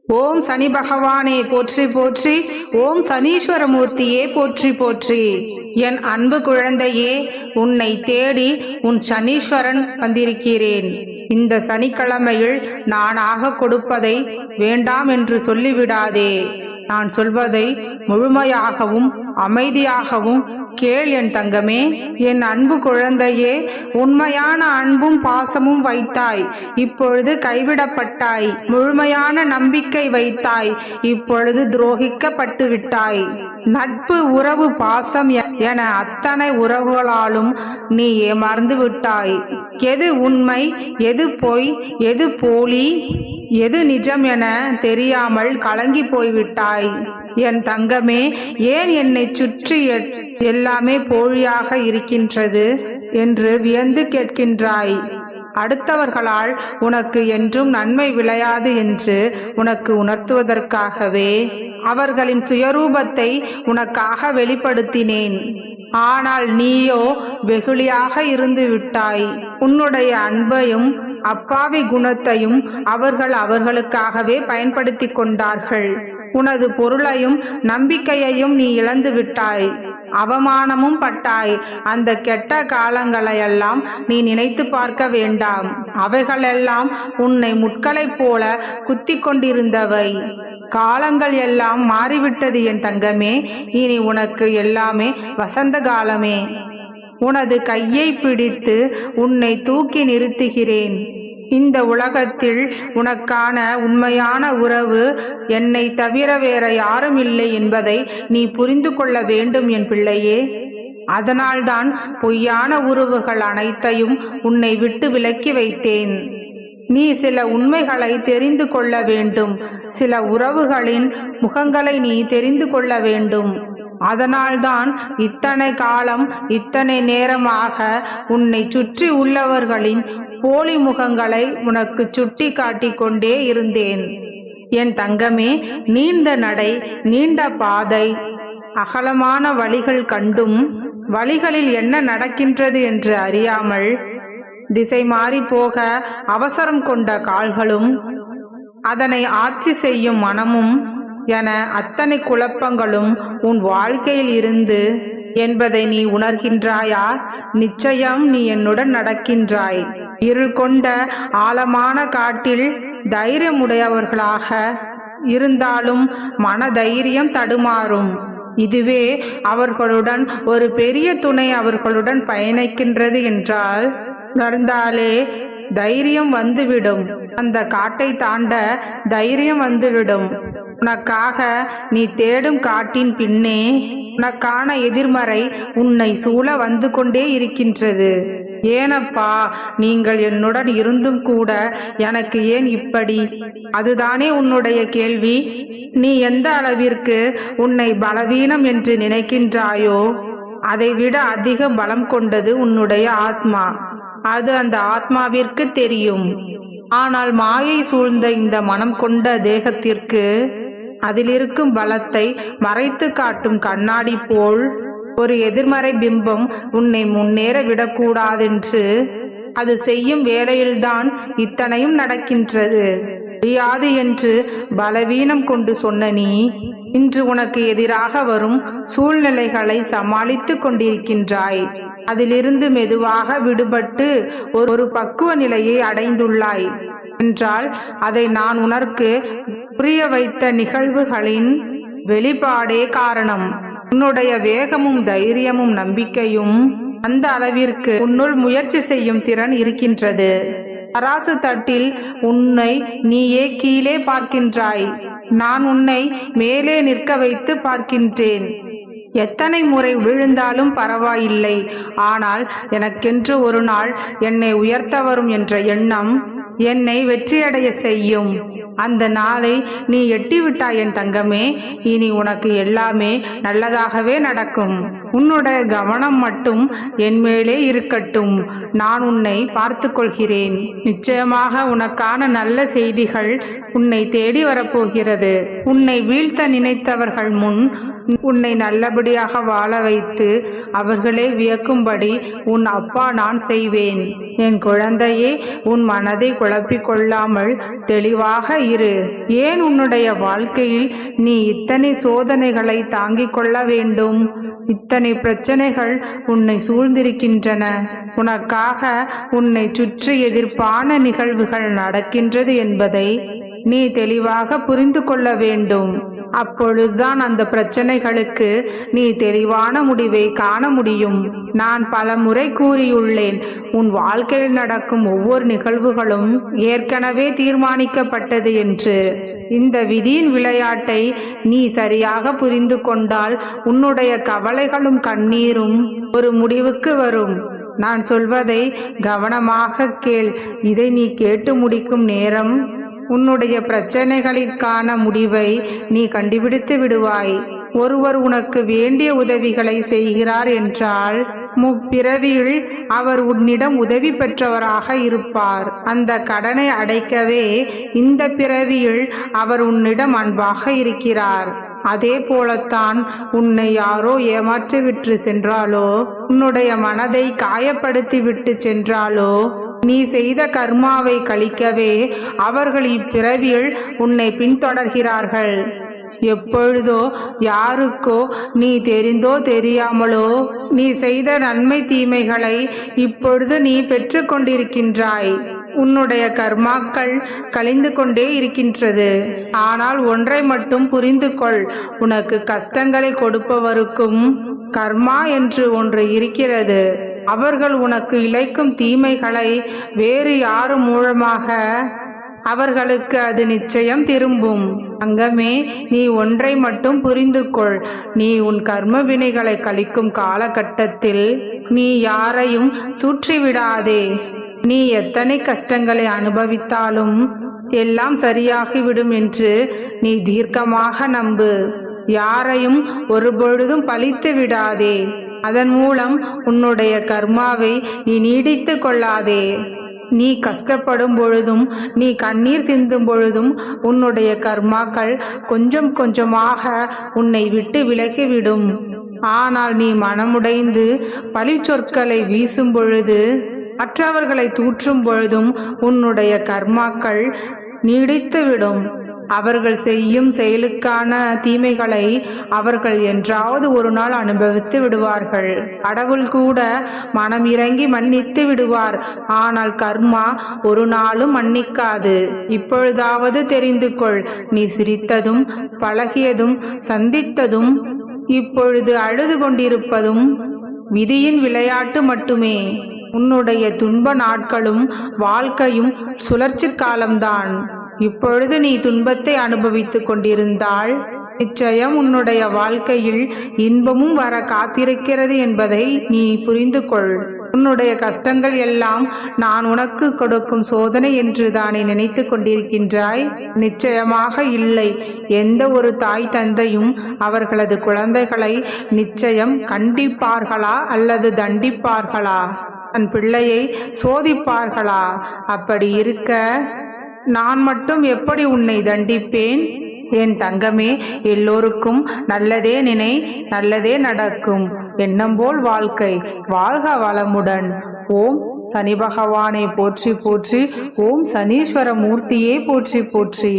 ஓம் சனி பகவானே போற்றி போற்றி. ஓம் சனீஸ்வரமூர்த்தியே போற்றி போற்றி. என் அன்பு குழந்தையே, உன்னை தேடி உன் சனீஸ்வரன் வந்திருக்கிறேன். இந்த சனிக்கிழமையில் நானாக கொடுப்பதை வேண்டாம் என்று சொல்லிவிடாதே. நான் சொல்வதை முழுமையாகவும் அமைதியாகவும் கேள் என் தங்கமே. என் அன்பு குழந்தையே, உண்மையான அன்பும் பாசமும் வைத்தாய், இப்பொழுது கைவிடப்பட்டாய். முழுமையான நம்பிக்கை வைத்தாய், இப்பொழுது துரோகிக்கப்பட்டு விட்டாய். நட்பு, உறவு, பாசம் என அத்தனை உறவுகளாலும் நீ ஏமாந்து விட்டாய். எது உண்மை, எது பொய், எது போலி, எது நிஜம் என தெரியாமல் கலங்கி போய்விட்டாய். என் தங்கமே, ஏன் என்னை சுற்றி எல்லாமே போலியாக இருக்கின்றது என்று வியந்து கேட்கின்றாய்? அடுத்தவர்களால் உனக்கு என்றும் நன்மை விளையாது என்று உனக்கு உணர்த்துவதற்காகவே அவர்களின் சுயரூபத்தை உனக்காக வெளிப்படுத்தினேன். ஆனால் நீயோ வெகுளியாக இருந்து விட்டாய். உன்னுடைய அன்பையும் அப்பாவி குணத்தையும் அவர்களுக்காகவே பயன்படுத்தி கொண்டார்கள். உனது பொருளையும் நம்பிக்கையையும் நீ இழந்து விட்டாய். அவமானமும் பட்டாய். அந்த கெட்ட காலங்களையெல்லாம் நீ நினைத்து பார்க்க வேண்டாம். அவைகளெல்லாம் உன்னை முட்களைப் போல குத்தி கொண்டிருந்தவை. காலங்கள் எல்லாம் மாறிவிட்டது என் தங்கமே. இனி உனக்கு எல்லாமே வசந்த காலமே. உனது கையை பிடித்து உன்னை தூக்கி நிறுத்துகிறேன். இந்த உலகத்தில் உனக்கான உண்மையான உறவு என்னை தவிர வேற யாரும் இல்லை என்பதை நீ புரிந்து கொள்ள வேண்டும் என் பிள்ளையே. அதனால்தான் பொய்யான உறவுகள் அனைத்தையும் உன்னை விட்டு விலக்கி வைத்தேன். நீ சில உண்மைகளை தெரிந்து கொள்ள வேண்டும். சில உறவுகளின் முகங்களை நீ தெரிந்து கொள்ள வேண்டும். அதனால்தான் இத்தனை காலம், இத்தனை நேரமாக உன்னை சுற்றி உள்ளவர்களின் போலி முகங்களை உனக்கு சுட்டி காட்டிக் கொண்டே இருந்தேன். என் தங்கமே, நீண்ட நடை, நீண்ட பாதை, அகலமான வழிகள் கண்டும் வழிகளில் என்ன நடக்கின்றது என்று அறியாமல் திசை மாறி போக அவசரம் கொண்ட கால்களும் அதனை ஆட்சி செய்யும் மனமும் என அத்தனை குழப்பங்களும் உன் வாழ்க்கையில் இருந்து என்பதை நீ உணர்கின்றாயா? நிச்சயம் நீ என்னுடன் நடக்கின்றாய். இருள் கொண்ட ஆழமான காட்டில் தைரியமுடையவர்களாக இருந்தாலும் மன தைரியம் தடுமாறும். இதுவே அவர்களுடன் ஒரு பெரிய துணை அவர்களுடன் பயணிக்கின்றது என்றால் உணர்ந்தாலே தைரியம் வந்துவிடும். அந்த காட்டை தாண்ட தைரியம் வந்துவிடும். உனக்காக நீ தேடும் காட்டின் பின்னே உனக்கான எதிர்மறை உன்னை சூழ வந்து கொண்டே இருக்கின்றது. ஏனப்பா, நீங்கள் என்னுடன் இருந்தும் கூட எனக்கு ஏன் இப்படி? அதுதானே உன்னுடைய கேள்வி. நீ எந்த அளவிற்கு உன்னை பலவீனம் என்று நினைக்கின்றாயோ அதைவிட அதிக பலம் கொண்டது உன்னுடைய ஆத்மா. அது அந்த ஆத்மாவிற்கு தெரியும். ஆனால் மாயை சூழ்ந்த இந்த மனம் கொண்ட தேகத்திற்கு அதிலிருக்கும் பலத்தை மறைத்து காட்டும் கண்ணாடி போல் ஒரு எதிர்மறை பிம்பம் உன்னை முன்னேற விடக்கூடாதென்று அது செய்யும் வேளையில்தான் இத்தனையும் நடக்கின்றது. முடியாது என்று பலவீனம் கொண்டு சொன்ன நீ இன்று உனக்கு எதிராக வரும் சூழ்நிலைகளை சமாளித்து கொண்டிருக்கின்றாய். அதிலிருந்து மெதுவாக விடுபட்டு ஒரு பக்குவ நிலையை அடைந்துள்ளாய் என்றால் அதை நான் உனக்கு புரிய வைத்த நிகழ்வுகளின் வெளிப்பாடே காரணம். உன்னுடைய வேகமும் தைரியமும் நம்பிக்கையும் அந்த அளவிற்கு உன்னுள் முயற்சி செய்யும் திறன் இருக்கின்றது. தராசு தட்டில் உன்னை நீயே கீழே பார்க்கின்றாய். நான் உன்னை மேலே நிற்க வைத்து பார்க்கின்றேன். எத்தனை முறை விழுந்தாலும் பரவாயில்லை, ஆனால் எனக்கென்று ஒரு நாள் என்னை உயர்த்த வரும் என்ற எண்ணம் என்னை வெற்றியடைய செய்யும். அந்த நாளை நீ எட்டிவிட்டாய் என் தங்கமே. இனி உனக்கு எல்லாமே நல்லதாகவே நடக்கும். உன்னுடைய கவனம் மட்டும் என் மேலே இருக்கட்டும். நான் உன்னை பார்த்து கொள்கிறேன். நிச்சயமாக உனக்கான நல்ல செய்திகள் உன்னை தேடி வரப்போகிறது. உன்னை வீழ்த்த நினைத்தவர்கள் முன் உன்னை நல்லபடியாக வாழ வைத்து அவர்களே வியக்கும்படி உன் அப்பா நான் செய்வேன். என் குழந்தையே, உன் மனதை குழப்பிக் கொள்ளாமல் தெளிவாக இரு. ஏன் உன்னுடைய வாழ்க்கையில் நீ இத்தனை சோதனைகளை தாங்கிக் கொள்ள வேண்டும்? இத்தனை பிரச்சனைகள் உன்னை சூழ்ந்திருக்கின்றன. உனக்காக உன்னை சுற்றி எதிர்ப்பான நிகழ்வுகள் நடக்கின்றது என்பதை நீ தெளிவாக புரிந்து கொள்ள வேண்டும். அப்பொழுதுதான் அந்த பிரச்சனைகளுக்கு நீ தெளிவான முடிவை காண முடியும். நான் பல முறை கூறியுள்ளேன், உன் வாழ்க்கையில் நடக்கும் ஒவ்வொரு நிகழ்வுகளும் ஏற்கனவே தீர்மானிக்கப்பட்டது என்று. இந்த விதியின் விளையாட்டை நீ சரியாக புரிந்து கொண்டால் உன்னுடைய கவலைகளும் கண்ணீரும் ஒரு முடிவுக்கு வரும். நான் சொல்வதை கவனமாக கேள். இதை நீ கேட்டு முடிக்கும் நேரம் உன்னுடைய பிரச்சனைகளுக்கான முடிவை நீ கண்டுபிடித்து விடுவாய். ஒருவர் உனக்கு வேண்டிய உதவிகளை செய்கிறார் என்றால் முப்பிறவியில் அவர் உன்னிடம் உதவி பெற்றவராக இருப்பார். அந்த கடனை அடைக்கவே இந்த பிறவியில் அவர் உன்னிடம் அன்பாக இருக்கிறார். அதே போலத்தான் உன்னை யாரோ ஏமாற்றி விட்டு சென்றாலோ, உன்னுடைய மனதை காயப்படுத்தி விட்டு சென்றாலோ, நீ செய்த கர்மாவை கழிக்கவே அவர்கள் இப்பிறவியில் உன்னை பின்தொடர்கிறார்கள். எப்பொழுதோ யாருக்கோ நீ தெரிந்தோ தெரியாமலோ நீ செய்த நன்மை தீமைகளை இப்பொழுது நீ பெற்று கொண்டிருக்கின்றாய். உன்னுடைய கர்மாக்கள் கழிந்து கொண்டே இருக்கின்றது. ஆனால் ஒன்றை மட்டும் புரிந்து கொள், உனக்கு கஷ்டங்களை கொடுப்பவருக்கும் கர்மா என்று ஒன்று இருக்கிறது. அவர்கள் உனக்கு இழைக்கும் தீமைகளை வேறு யாரும் மூலமாக அவர்களுக்கு அது நிச்சயம் திரும்பும். தங்கமே, நீ ஒன்றை மட்டும் புரிந்து கொள், நீ உன் கர்ம வினைகளை கழிக்கும் காலகட்டத்தில் நீ யாரையும் தூற்றிவிடாதே. நீ எத்தனை கஷ்டங்களை அனுபவித்தாலும் எல்லாம் சரியாகிவிடும் என்று நீ தீர்க்கமாக நம்பு. யாரையும் ஒருபொழுதும் பழித்து விடாதே. அதன் மூலம் உன்னுடைய கர்மாவை நீ நீடித்து கொள்ளாதே. நீ கஷ்டப்படும் பொழுதும் நீ கண்ணீர் சிந்தும் பொழுதும் உன்னுடைய கர்மாக்கள் கொஞ்சம் கொஞ்சமாக உன்னை விட்டு விலகிவிடும். ஆனால் நீ மனமுடைந்து பழி சொற்களை வீசும் பொழுது, மற்றவர்களை தூற்றும் பொழுதும் உன்னுடைய கர்மாக்கள் நீடித்துவிடும். அவர்கள் செய்யும் செயலுக்கான தீமைகளை அவர்கள் என்றாவது ஒரு நாள் அனுபவித்து விடுவார்கள். கடவுள் கூட மனம் இறங்கி மன்னித்து விடுவார். ஆனால் கர்மா ஒரு நாளும் மன்னிக்காது. இப்பொழுதாவது தெரிந்து கொள், நீ சிரித்ததும் பழகியதும் சந்தித்ததும் இப்பொழுது அழுது கொண்டிருப்பதும் விதியின் விளையாட்டு மட்டுமே. உன்னுடைய துன்ப நாட்களும் வாழ்க்கையும் சுழற்சி காலம்தான். இப்பொழுது நீ துன்பத்தை அனுபவித்துக் கொண்டிருந்தால் நிச்சயம் உன்னுடைய வாழ்க்கையில் இன்பமும் வர காத்திருக்கிறது என்பதை நீ புரிந்து கொள். உன்னுடைய கஷ்டங்கள் எல்லாம் நான் உனக்கு கொடுக்கும் சோதனை என்று தானே நினைத்து கொண்டிருக்கின்றாய்? நிச்சயமாக இல்லை. எந்த ஒரு தாய் தந்தையும் அவர்களது குழந்தைகளை நிச்சயம் கண்டிப்பார்களா அல்லது தண்டிப்பார்களா? தன் பிள்ளையை சோதிப்பார்களா? அப்படி இருக்க நான் மட்டும் எப்படி உன்னை தண்டிப்பேன்? என் தங்கமே, எல்லோருக்கும் நல்லதே நினை, நல்லதே நடக்கும். எண்ணம் போல் வாழ்க்கை. வாழ்க வளமுடன். ஓம் சனி பகவானை போற்றி போற்றி. ஓம் சனீஸ்வர மூர்த்தியே போற்றி போற்றி.